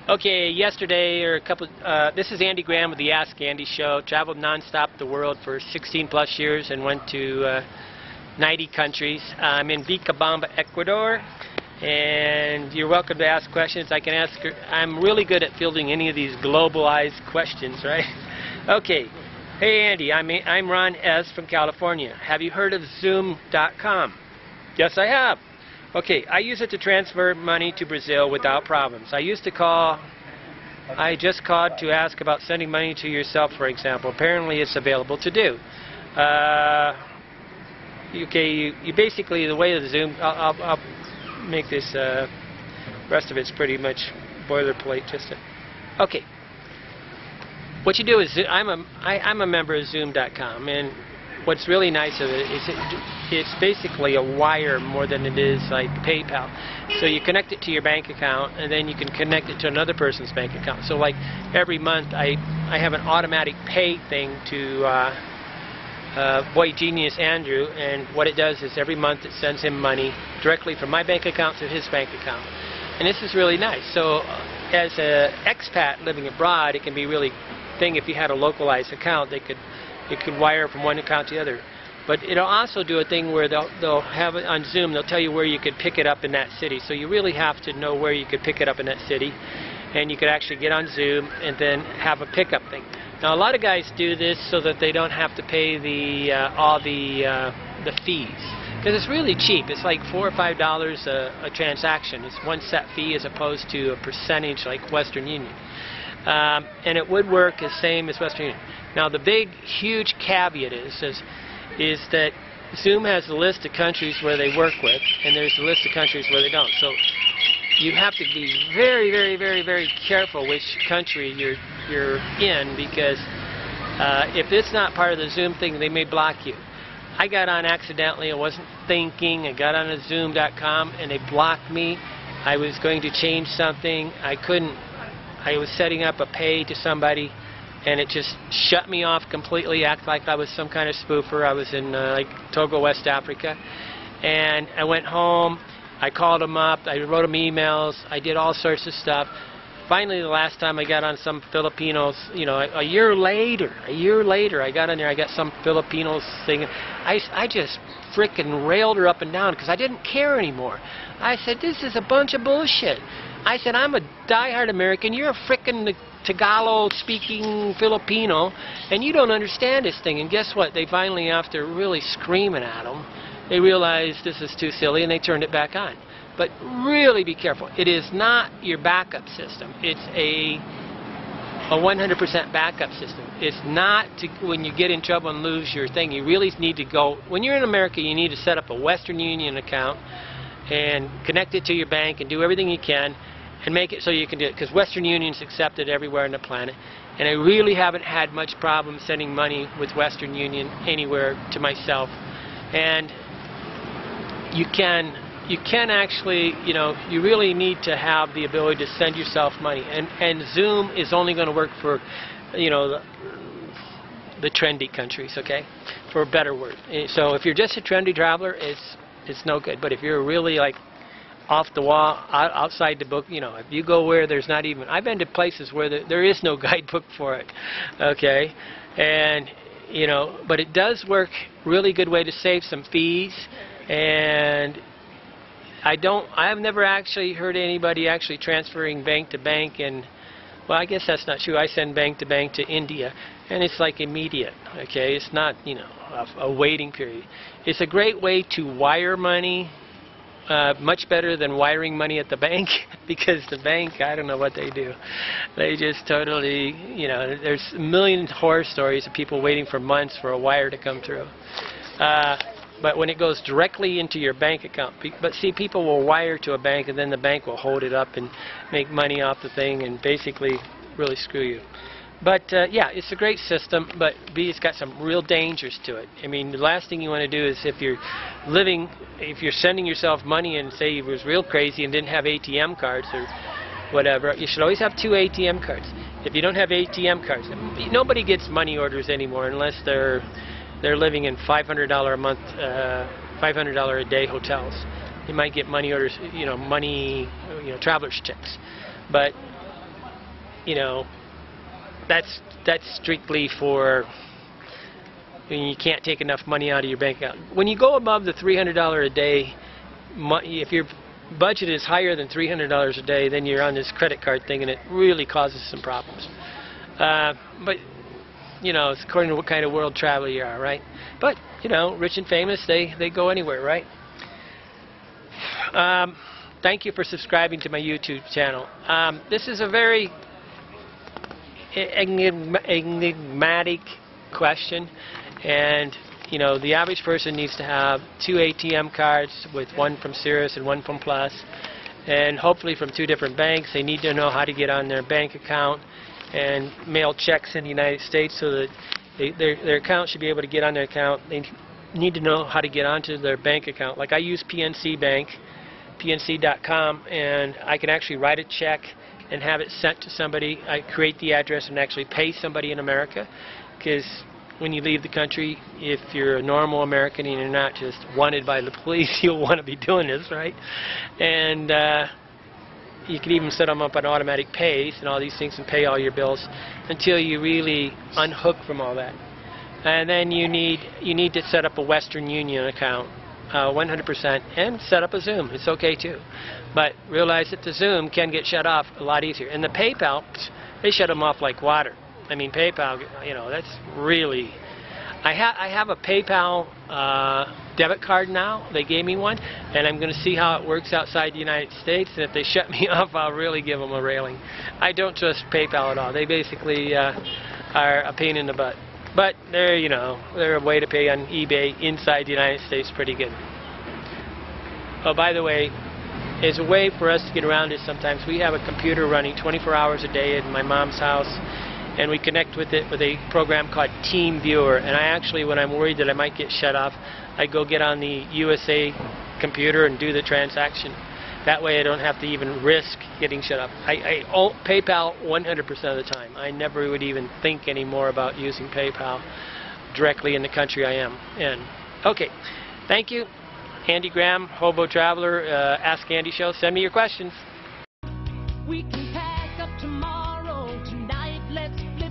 Okay, yesterday or this is Andy Graham with the Ask Andy Show. Traveled nonstop the world for 16 plus years and went to 90 countries. I'm in Vilcabamba, Ecuador, and you're welcome to ask questions. I can ask. I'm really good at fielding any of these globalized questions, right? Okay. Hey Andy, I'm Ron S. from California. Have you heard of Xoom.com? Yes, I have. Okay, I use it to transfer money to Brazil without problems. I just called to ask about sending money to yourself, for example. Apparently it's available to do. Okay, you basically, the way of the Xoom, I'll make this, rest of it's pretty much boilerplate. Okay. What you do is, I'm a member of Xoom.com, and what's really nice of it is it's basically a wire more than it is like PayPal. So you connect it to your bank account, and then you can connect it to another person's bank account. So like every month I have an automatic pay thing to Boy Genius Andrew, and what it does is every month it sends him money directly from my bank account to his bank account. And this is really nice. So as an expat living abroad, it can be really thing if you had a localized account. It could wire from one account to the other. But it'll also do a thing where they'll have it on Xoom. They'll tell you where you could pick it up in that city. So you really have to know where you could pick it up in that city, and you could actually get on Xoom and then have a pickup thing. Now a lot of guys do this so that they don't have to pay all the fees, because it's really cheap. It's like $4 or $5 a transaction. It's one set fee as opposed to a percentage like Western Union. And it would work the same as Western Union. Now the big, huge caveat is that Xoom has a list of countries where they work with, and there's a list of countries where they don't. So you have to be very, very, very, very careful which country you're in, because if it's not part of the Xoom thing, they may block you. I got on accidentally. I wasn't thinking. I got on a Xoom.com, and they blocked me. I was going to change something. I couldn't. I was setting up a pay to somebody, and it just shut me off completely, act like I was some kind of spoofer. I was in like Togo, West Africa, and I went home. I called them up. I wrote them emails. I did all sorts of stuff. Finally, the last time I got on some Filipinos, you know, a year later, I got on there. I got some Filipinos thing. I just frickin' railed her up and down because I didn't care anymore. I said, this is a bunch of bullshit. I said, I'm a diehard American. You're a frickin' Tagalog-speaking Filipino, and you don't understand this thing. And guess what? They finally, after really screaming at them, they realized this is too silly, and they turned it back on. But really be careful. It is not your backup system. It's a 100% backup system. It's not to, when you get in trouble and lose your thing. You really need to go, when you're in America, you need to set up a Western Union account and connect it to your bank and do everything you can and make it so you can do it, because Western Union's accepted everywhere on the planet, and I really haven't had much problem sending money with Western Union anywhere to myself. And you can actually, you know, you really need to have the ability to send yourself money, and Xoom is only going to work for, you know, the trendy countries, okay, for a better word. So if you're just a trendy traveler, it's no good. But if you're really like off the wall, outside the book, you know, if you go where there's not even, I've been to places where there is no guidebook for it, okay, and you know, but it does work. Really good way to save some fees. And I've never actually heard anybody actually transferring bank to bank, and well, I guess that's not true. I send bank to bank to India, and it's like immediate, okay? It's not, you know, a waiting period. It's a great way to wire money, much better than wiring money at the bank, because the bank, I don't know what they do. They just totally, you know, there's a million horror stories of people waiting for months for a wire to come through. But when it goes directly into your bank account, but see, people will wire to a bank, and then the bank will hold it up and make money off the thing and basically really screw you. But yeah, it's a great system, but B, it's got some real dangers to it. I mean, the last thing you want to do is if you're sending yourself money and say you was real crazy and didn't have ATM cards or whatever, you should always have 2 ATM cards. If you don't have ATM cards, nobody gets money orders anymore unless they're living in $500 a month, $500 a day hotels. You might get money orders, you know, traveler's checks. But you know, that's strictly for when you can't take enough money out of your bank account. When you go above the $300 a day, if your budget is higher than $300 a day, then you're on this credit card thing, and it really causes some problems. But you know, it's according to what kind of world traveler you are, right? But you know, rich and famous, they go anywhere, right? Thank you for subscribing to my YouTube channel. This is a very enigmatic question, and you know, the average person needs to have 2 ATM cards, with one from Cirrus and one from Plus, and hopefully from 2 different banks. They need to know how to get on their bank account and mail checks in the United States, so that their account should be able to get on their account. They need to know how to get onto their bank account. Like I use PNC Bank, PNC.com, and I can actually write a check and have it sent to somebody. I create the address and actually pay somebody in America, because when you leave the country, if you're a normal American and you're not just wanted by the police, you'll want to be doing this, right? And you can even set them up on automatic pays and all these things and pay all your bills until you really unhook from all that. And then you need to set up a Western Union account, 100%, and set up a Xoom. It's okay too. But realize that the Xoom can get shut off a lot easier. And the PayPal, they shut them off like water. I mean, PayPal, you know, that's really... I have a PayPal debit card now. They gave me one, and I'm going to see how it works outside the United States. And if they shut me off, I'll really give them a railing. I don't trust PayPal at all. They basically are a pain in the butt. But they're, you know, they're a way to pay on eBay inside the United States pretty good. Oh, by the way, as a way for us to get around it, sometimes we have a computer running 24 hours a day in my mom's house, and we connect with it with a program called Team Viewer. And I actually, when I'm worried that I might get shut off, I go get on the USA computer and do the transaction. That way I don't have to even risk getting shut off. I PayPal 100% of the time. I never would even think anymore about using PayPal directly in the country I am in. Okay, thank you. Andy Graham, Hobo Traveler, Ask Andy Show. Send me your questions. We can pack up tomorrow. Tonight, let's flip